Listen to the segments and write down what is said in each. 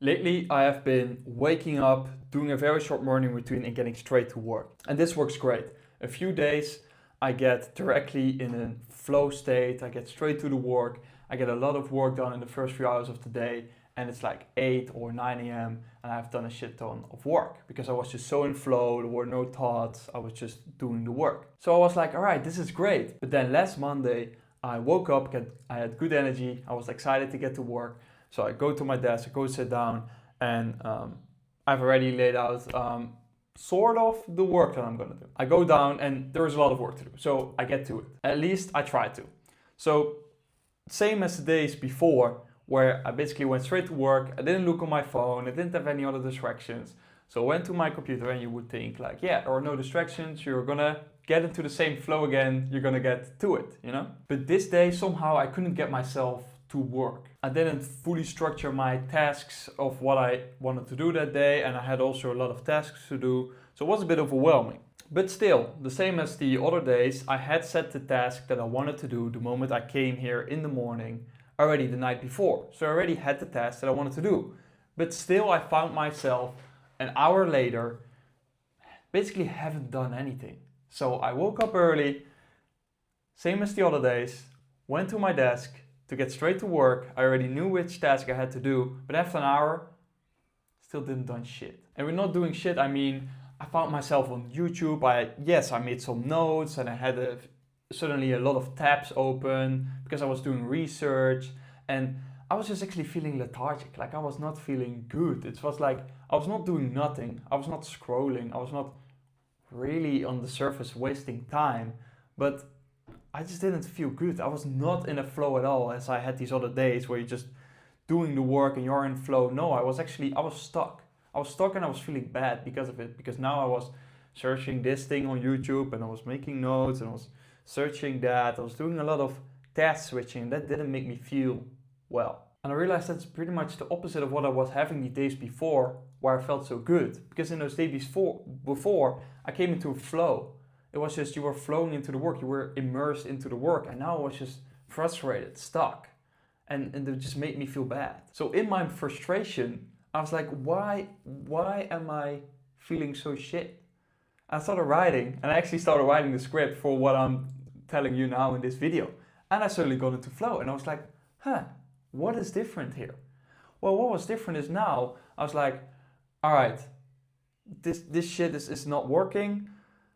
Lately, I have been waking up, doing a very short morning routine, and getting straight to work. And this works great. A few days, I get directly in a flow state, I get straight to the work, I get a lot of work done in the first few hours of the day, and it's like 8 or 9 a.m. and I've done a shit ton of work because I was just so in flow, there were no thoughts, I was just doing the work. So I was like, all right, this is great. But then last Monday, I woke up, I had good energy, I was excited to get to work. So I go to my desk, I go sit down, and I've already laid out sort of the work that I'm gonna do. I go down and there is a lot of work to do, so I get to it. At least I try to. So same as the days before, where I basically went straight to work, I didn't look on my phone, I didn't have any other distractions. So I went to my computer and you would think like, yeah, there are no distractions, you're gonna get into the same flow again, you're gonna get to it, you know? But this day, somehow I couldn't get myself to work. I didn't fully structure my tasks of what I wanted to do that day, and I had also a lot of tasks to do, so it was a bit overwhelming. But still, the same as the other days, I had set the task that I wanted to do the moment I came here in the morning, already the night before. So I already had the task that I wanted to do. But still I found myself an hour later, basically haven't done anything. So I woke up early, same as the other days, went to my desk, to get straight to work. I already knew which task I had to do, but after an hour, still didn't done shit. And with not doing shit, I mean, I found myself on YouTube. I made some notes and I had suddenly a lot of tabs open because I was doing research, and I was just actually feeling lethargic. Like I was not feeling good. It was like I was not doing nothing. I was not scrolling. I was not really on the surface wasting time, but I just didn't feel good. I was not in a flow at all as I had these other days where you're just doing the work and you're in flow. No, I was stuck. I was stuck and I was feeling bad because of it. Because now I was searching this thing on YouTube and I was making notes and I was searching that. I was doing a lot of task switching. That didn't make me feel well. And I realized that's pretty much the opposite of what I was having the days before where I felt so good. Because in those days before I came into a flow. It was just you were flowing into the work, you were immersed into the work, and now I was just frustrated, stuck, and it just made me feel bad. So in my frustration, I was like, why am I feeling so shit? I started writing, and I actually started writing the script for what I'm telling you now in this video. And I suddenly got into flow, and I was like, what is different here? Well, what was different is now, I was like, all right, this shit is not working.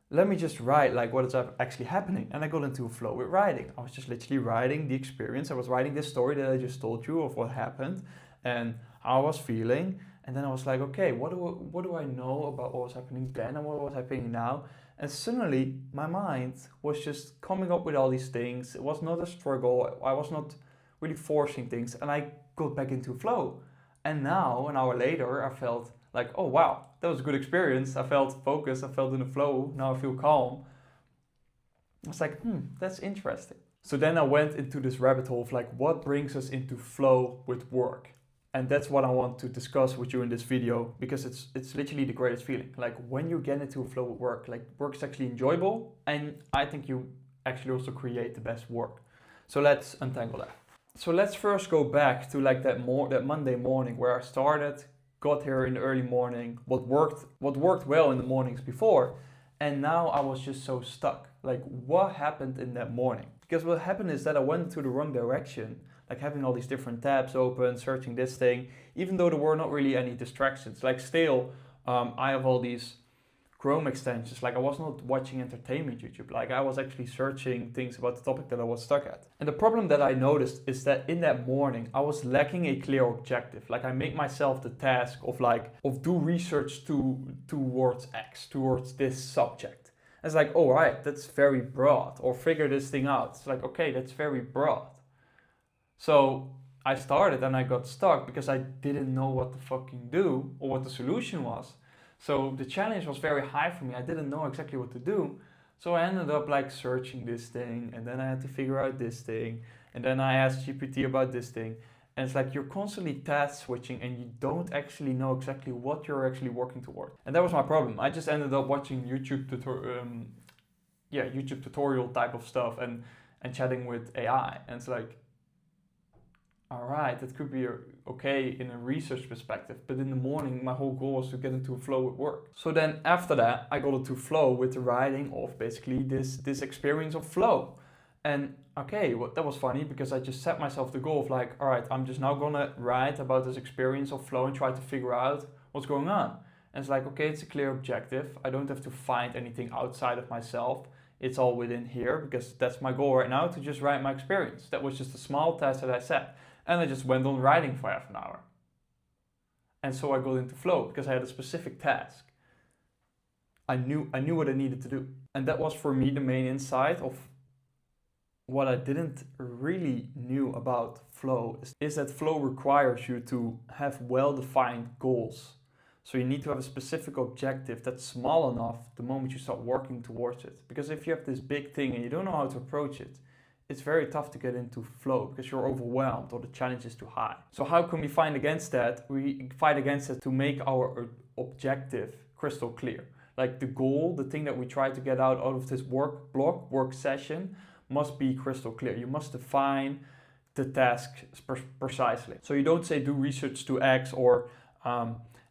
Let me just write like what is actually happening. And I got into a flow with writing. I was just literally writing the experience. I was writing this story that I just told you of what happened and how I was feeling. And then I was like, okay, what do I know about what was happening then and what was happening now? And suddenly my mind was just coming up with all these things. It was not a struggle. I was not really forcing things, and I got back into flow. And now, an hour later, I felt like, oh wow, that was a good experience. I felt focused, I felt in the flow, now I feel calm. I was like, that's interesting. So then I went into this rabbit hole of like, what brings us into flow with work? And that's what I want to discuss with you in this video, because it's literally the greatest feeling. Like when you get into a flow with work, like work is actually enjoyable, and I think you actually also create the best work. So let's untangle that. So let's first go back to like that Monday morning where I started, got here in the early morning, what worked well in the mornings before, and now I was just so stuck. Like what happened in that morning? Because what happened is that I went to the wrong direction, like having all these different tabs open, searching this thing, even though there were not really any distractions. Like still, I have all these Chrome extensions, like I was not watching entertainment YouTube, like I was actually searching things about the topic that I was stuck at. And the problem that I noticed is that in that morning I was lacking a clear objective. Like I make myself the task of do research towards X, towards this subject. And it's like, oh right, that's very broad, or figure this thing out. It's like, okay, that's very broad. So I started and I got stuck because I didn't know what to fucking do or what the solution was. So the challenge was very high for me. I didn't know exactly what to do. So I ended up like searching this thing, and then I had to figure out this thing, and then I asked GPT about this thing. And it's like you're constantly task switching and you don't actually know exactly what you're actually working toward. And that was my problem. I just ended up watching YouTube tutorial type of stuff and chatting with AI. And it's like, all right, that could be okay in a research perspective, but in the morning, my whole goal was to get into a flow with work. So then after that, I got into flow with the writing of basically this experience of flow. And okay, well, that was funny because I just set myself the goal of like, all right, I'm just now gonna write about this experience of flow and try to figure out what's going on. And it's like, okay, it's a clear objective. I don't have to find anything outside of myself. It's all within here because that's my goal right now, to just write my experience. That was just a small task that I set. And I just went on writing for half an hour. And so I got into flow because I had a specific task. I knew what I needed to do. And that was for me the main insight of what I didn't really knew about flow is that flow requires you to have well-defined goals. So you need to have a specific objective that's small enough the moment you start working towards it. Because if you have this big thing and you don't know how to approach it, it's very tough to get into flow because you're overwhelmed or the challenge is too high. So how can we fight against that? We fight against it to make our objective crystal clear. Like the goal, the thing that we try to get out of this work session must be crystal clear. You must define the task precisely. So you don't say do research to X or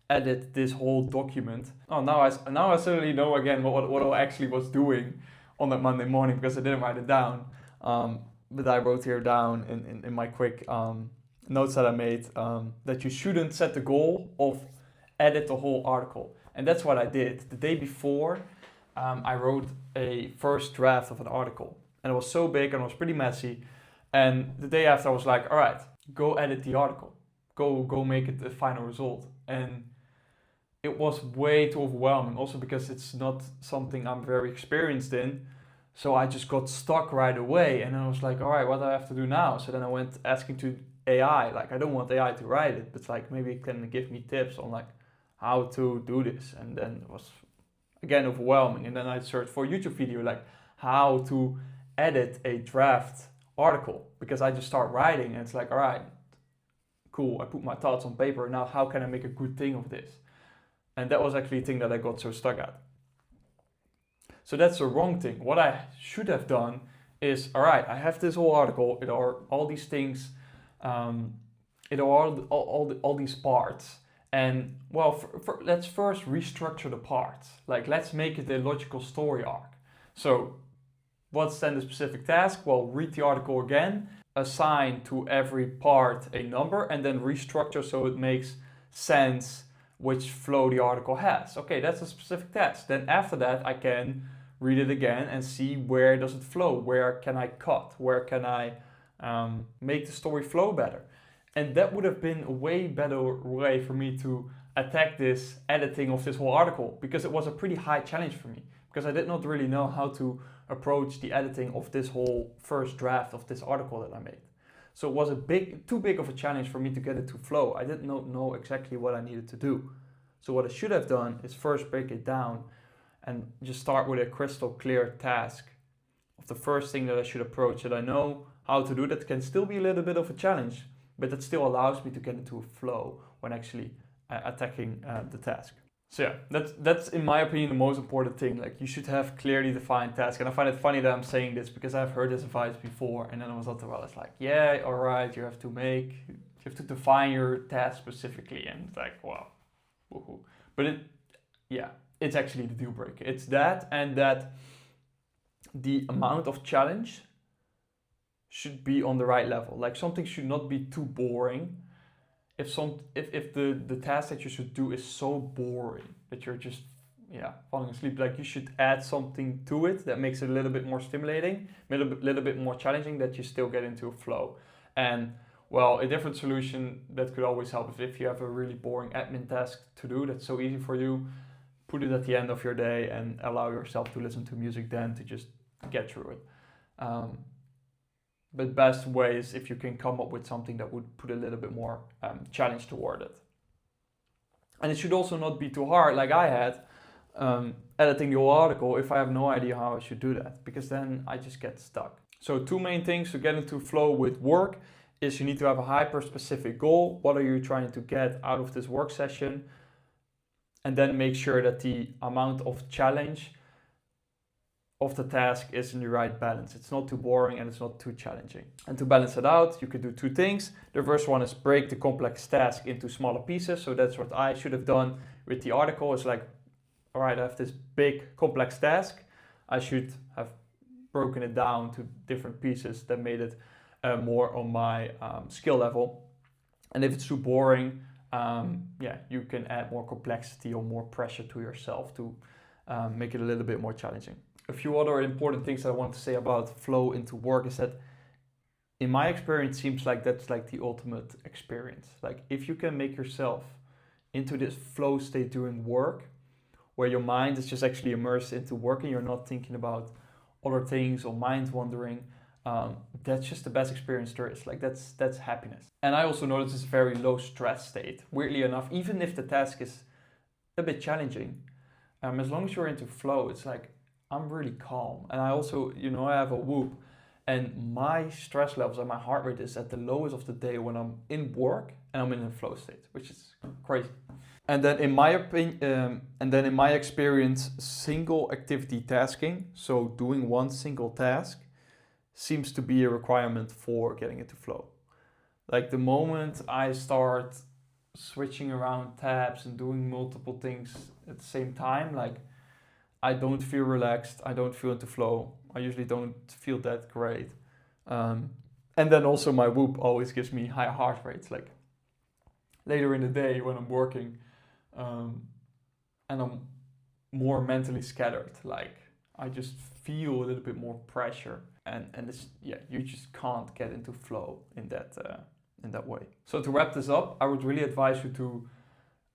edit this whole document. Oh, now I suddenly know again what I actually was doing on that Monday morning because I didn't write it down. But I wrote here down in my quick notes that I made that you shouldn't set the goal of edit the whole article. And that's what I did. The day before, I wrote a first draft of an article. And it was so big and it was pretty messy. And the day after I was like, all right, go edit the article. Go make it the final result. And it was way too overwhelming. Also because it's not something I'm very experienced in. So I just got stuck right away. And I was like, all right, what do I have to do now? So then I went asking to AI. Like, I don't want AI to write it. But it's like, maybe it can give me tips on like how to do this. And then it was, again, overwhelming. And then I searched for a YouTube video, like how to edit a draft article, because I just start writing and it's like, all right, cool, I put my thoughts on paper. Now how can I make a good thing of this? And that was actually a thing that I got so stuck at. So that's the wrong thing. What I should have done is, all right, I have this whole article, it are all these things, it are all these parts. And well, let's first restructure the parts. Like, let's make it a logical story arc. So what's then the specific task? Well, read the article again, assign to every part a number, and then restructure so it makes sense which flow the article has. Okay, that's a specific task. Then after that, I can read it again and see where does it flow, where can I cut, where can I make the story flow better. And that would have been a way better way for me to attack this editing of this whole article, because it was a pretty high challenge for me, because I did not really know how to approach the editing of this whole first draft of this article that I made. So it was too big of a challenge for me to get it to flow. I did not know exactly what I needed to do. So what I should have done is first break it down and just start with a crystal clear task of the first thing that I should approach, that I know how to do. That can still be a little bit of a challenge, but that still allows me to get into a flow when actually attacking the task. So yeah, that's in my opinion the most important thing. Like, you should have clearly defined tasks. And I find it funny that I'm saying this because I've heard this advice before, and then I was after well, it's like, yeah, all right, you have to define your task specifically, and it's like, wow, woohoo. But it's actually the deal breaker. It's that, and that the amount of challenge should be on the right level. Like, something should not be too boring. If the task that you should do is so boring that you're just falling asleep, like, you should add something to it that makes it a little bit more stimulating, a little bit more challenging, that you still get into a flow. And well, a different solution that could always help is if you have a really boring admin task to do that's so easy for you, put it at the end of your day and allow yourself to listen to music then to just get through it. But best way is if you can come up with something that would put a little bit more challenge toward it. And it should also not be too hard, like I had, editing the whole article if I have no idea how I should do that, because then I just get stuck. So 2 main things to get into flow with work is you need to have a hyper-specific goal. What are you trying to get out of this work session? And then make sure that the amount of challenge of the task is in the right balance. It's not too boring and it's not too challenging. And to balance it out, you could do two things. The first one is break the complex task into smaller pieces. So that's what I should have done with the article. It's like, all right, I have this big complex task. I should have broken it down to different pieces that made it more on my skill level. And if it's too boring, you can add more complexity or more pressure to yourself to make it a little bit more challenging. A few other important things that I want to say about flow into work is that in my experience, it seems like that's like the ultimate experience. Like if you can make yourself into this flow state during work, where your mind is just actually immersed into work and you're not thinking about other things or mind wandering, that's just the best experience there is. Like that's happiness. And I also notice it's a very low stress state. Weirdly enough, even if the task is a bit challenging, as long as you're into flow, it's like I'm really calm. And I also, I have a Whoop, and my stress levels and my heart rate is at the lowest of the day when I'm in work and I'm in a flow state, which is crazy. And then in my opinion, in my experience, single activity tasking, so doing one single task, seems to be a requirement for getting into flow. Like the moment I start switching around tabs and doing multiple things at the same time, like I don't feel relaxed, I don't feel into flow, I usually don't feel that great. And then also my Whoop always gives me high heart rates, like later in the day when I'm working, and I'm more mentally scattered, like I just feel a little bit more pressure, and it's, you just can't get into flow in that way. So to wrap this up, I would really advise you to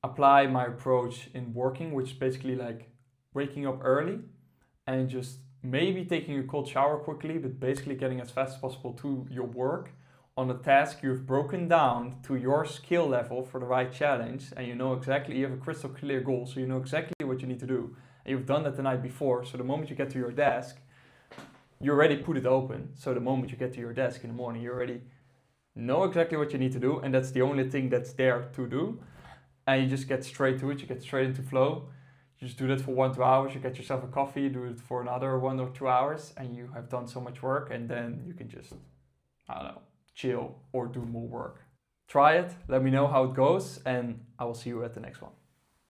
apply my approach in working, which is basically like waking up early and just maybe taking a cold shower quickly, but basically getting as fast as possible to your work on a task you've broken down to your skill level for the right challenge, and you know exactly, you have a crystal clear goal, so you know exactly what you need to do, and you've done that the night before, so the moment you get to your desk, you already put it open, so the moment you get to your desk in the morning, you already know exactly what you need to do, and that's the only thing that's there to do, and you just get straight to it, you get straight into flow. You just do that for 1-2 hours, you get yourself a coffee, you do it for another 1 or 2 hours, and you have done so much work, and then you can just, chill or do more work. Try it, let me know how it goes, and I will see you at the next one.